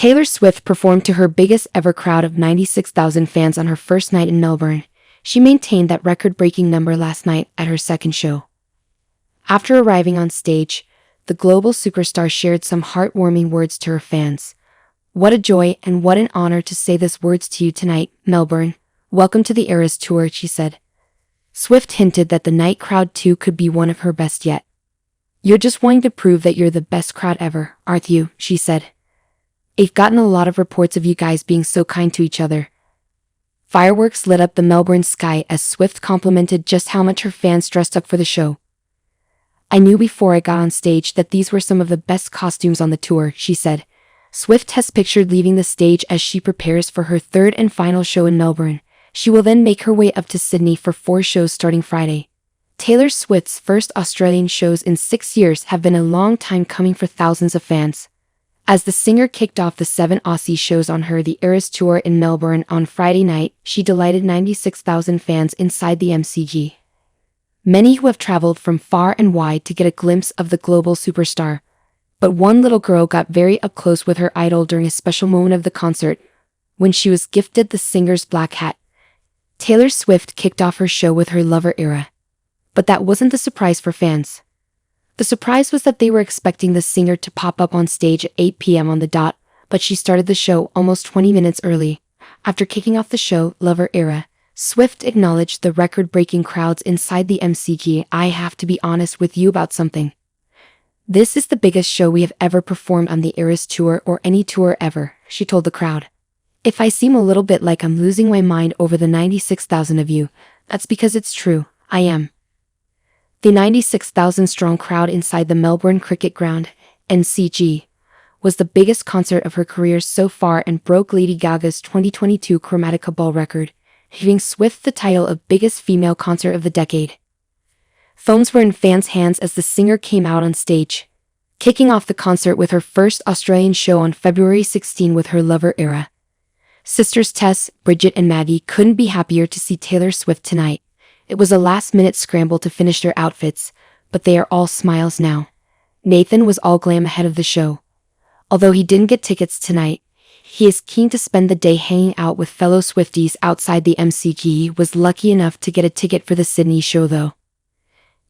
Taylor Swift performed to her biggest ever crowd of 96,000 fans on her first night in Melbourne. She maintained that record-breaking number last night at her second show. After arriving on stage, the global superstar shared some heartwarming words to her fans. "What a joy and what an honor to say these words to you tonight, Melbourne. Welcome to the Eras Tour," she said. Swift hinted that the night crowd too could be one of her best yet. "You're just wanting to prove that you're the best crowd ever, aren't you?" she said. "I've gotten a lot of reports of you guys being so kind to each other." Fireworks lit up the Melbourne sky as Swift complimented just how much her fans dressed up for the show. "I knew before I got on stage that these were some of the best costumes on the tour," she said. Swift has pictured leaving the stage as she prepares for her third and final show in Melbourne. She will then make her way up to Sydney for 4 shows starting Friday. Taylor Swift's first Australian shows in 6 years have been a long time coming for thousands of fans. As the singer kicked off the 7 Aussie shows on her The Eras Tour in Melbourne on Friday night, she delighted 96,000 fans inside the MCG. Many who have traveled from far and wide to get a glimpse of the global superstar. But one little girl got very up close with her idol during a special moment of the concert, when she was gifted the singer's black hat. Taylor Swift kicked off her show with her Lover era. But that wasn't the surprise for fans. The surprise was that they were expecting the singer to pop up on stage at 8 p.m. on the dot, but she started the show almost 20 minutes early. After kicking off the show, Lover Era, Swift acknowledged the record-breaking crowds inside the MCG. "I have to be honest with you about something. This is the biggest show we have ever performed on the Eras Tour or any tour ever," she told the crowd. "If I seem a little bit like I'm losing my mind over the 96,000 of you, that's because it's true, I am." The 96,000-strong crowd inside the Melbourne Cricket Ground, MCG, was the biggest concert of her career so far and broke Lady Gaga's 2022 Chromatica Ball record, giving Swift the title of biggest female concert of the decade. Phones were in fans' hands as the singer came out on stage, kicking off the concert with her first Australian show on February 16 with her Lover era. Sisters Tess, Bridget and Maggie couldn't be happier to see Taylor Swift tonight. It was a last-minute scramble to finish their outfits, but they are all smiles now. Nathan was all glam ahead of the show. Although he didn't get tickets tonight, he is keen to spend the day hanging out with fellow Swifties outside the MCG. He was lucky enough to get a ticket for the Sydney show though.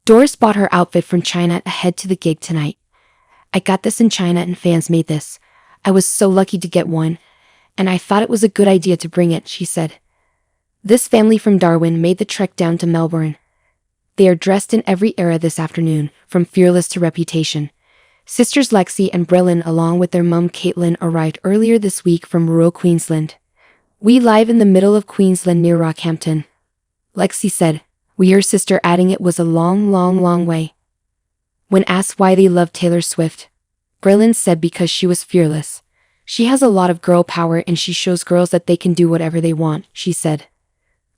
Doris bought her outfit from China ahead to the gig tonight. "I got this in China and fans made this. I was so lucky to get one, and I thought it was a good idea to bring it," she said. This family from Darwin made the trek down to Melbourne. They are dressed in every era this afternoon, from fearless to reputation. Sisters Lexi and Brelyn along with their mum Caitlin arrived earlier this week from rural Queensland. "We live in the middle of Queensland near Rockhampton," Lexi said. "We her sister adding it was a long, long, long way." When asked why they loved Taylor Swift, Brelyn said because she was fearless. "She has a lot of girl power and she shows girls that they can do whatever they want," she said.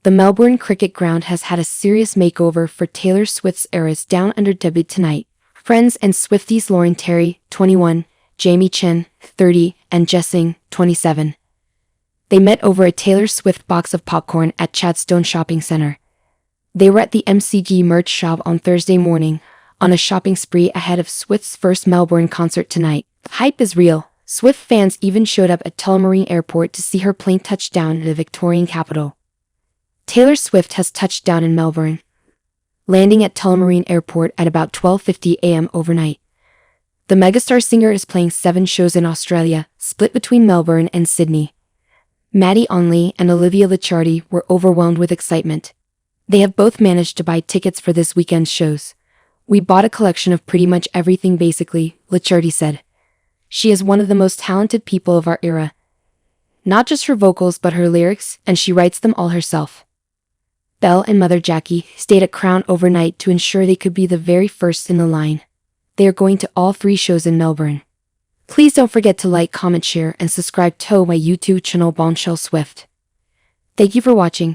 The Melbourne Cricket Ground has had a serious makeover for Taylor Swift's Eras Down Under debut tonight. Friends and Swifties Lauren Terry, 21, Jamie Chen, 30, and Jessing, 27. They met over a Taylor Swift box of popcorn at Chadstone Shopping Centre. They were at the MCG merch shop on Thursday morning, on a shopping spree ahead of Swift's first Melbourne concert tonight. Hype is real. Swift fans even showed up at Tullamarine Airport to see her plane touch down in the Victorian capital. Taylor Swift has touched down in Melbourne, landing at Tullamarine Airport at about 12:50 a.m. overnight. The megastar singer is playing 7 shows in Australia, split between Melbourne and Sydney. Maddie Onley and Olivia Licciardi were overwhelmed with excitement. They have both managed to buy tickets for this weekend's shows. "We bought a collection of pretty much everything basically," Licciardi said. She is one of the most talented people of our era. Not just her vocals but her lyrics, and she writes them all herself. Belle and mother Jackie stayed at Crown overnight to ensure they could be the very first in the line. They are going to all 3 shows in Melbourne. Please don't forget to like, comment, share, and subscribe to my YouTube channel Bombshell Swift. Thank you for watching.